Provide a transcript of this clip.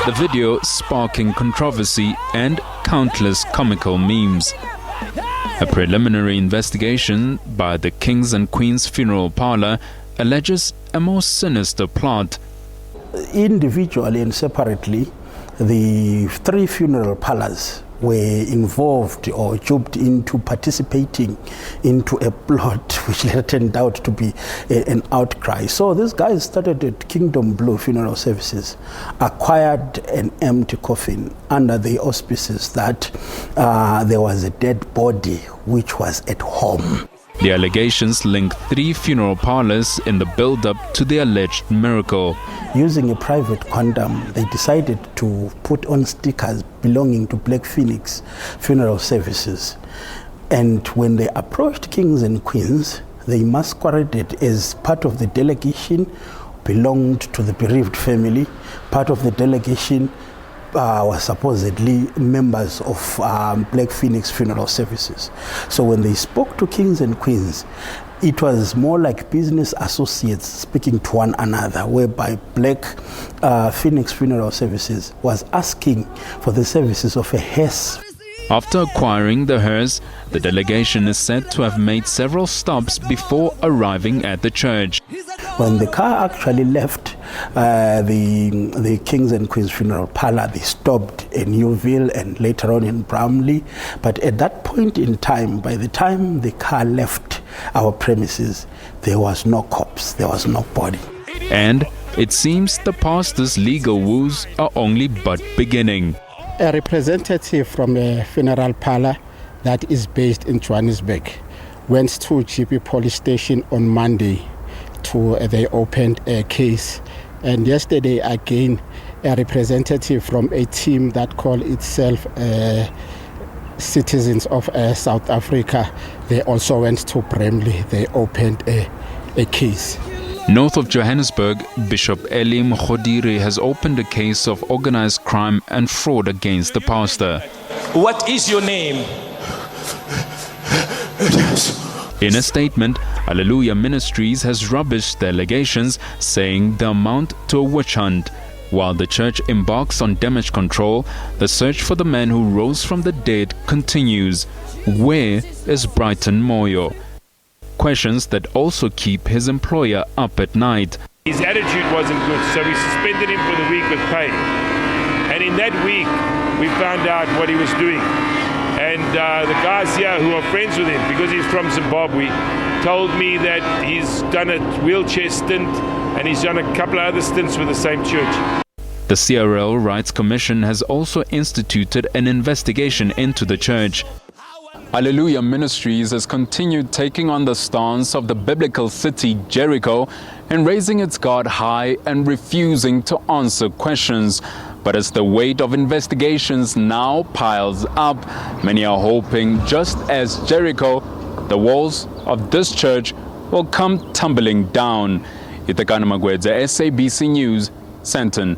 the video sparking controversy and countless comical memes. A preliminary investigation by the Kings and Queens Funeral Parlour alleges a more sinister plot. Individually and separately, the three funeral parlours were involved or duped into participating into a plot which later turned out to be an outcry. So these guys started at Kingdom Blue Funeral Services, acquired an empty coffin under the auspices that there was a dead body which was at home. The allegations link three funeral parlours in the build-up to the alleged miracle. Using a private condom, they decided to put on stickers belonging to Black Phoenix Funeral Services. And when they approached Kings and Queens, they masqueraded as part of the delegation, belonged to the bereaved family. Part of the delegation was supposedly members of Black Phoenix Funeral Services. So when they spoke to Kings and Queens, it was more like business associates speaking to one another, whereby Black Phoenix Funeral Services was asking for the services of a hearse. After acquiring the hearse, the delegation is said to have made several stops before arriving at the church. When the car actually left the Kings and Queens Funeral Parlour, they stopped in Newville and later on in Bramley. But at that point in time, by the time the car left our premises, there was no corpse, there was no body. And it seems the pastor's legal woes are only but beginning. A representative from a funeral parlour that is based in Johannesburg went to GP police station on Monday. They opened a case, and yesterday again a representative from a team that called itself Citizens of South Africa, they also went to Bramley. They opened a case. North of Johannesburg, Bishop Eli Mgodiri has opened a case of organized crime and fraud against the pastor. What is your name? In a statement, Alleluia Ministries has rubbished the allegations, saying they amount to a witch hunt. While the church embarks on damage control, the search for the man who rose from the dead continues. Where is Brighton Moyo? Questions that also keep his employer up at night. His attitude wasn't good, so we suspended him for the week with pay. And in that week, we found out what he was doing. And the guys here who are friends with him, because he's from Zimbabwe, told me that he's done a wheelchair stint and he's done a couple of other stints with the same church. The CRL Rights Commission has also instituted an investigation into the church. Alleluia Ministries has continued taking on the stance of the biblical city Jericho and raising its guard high and refusing to answer questions. But as the weight of investigations now piles up, many are hoping, just as Jericho, the walls of this church will come tumbling down. Itakana Magwedza, SABC News, Sandton.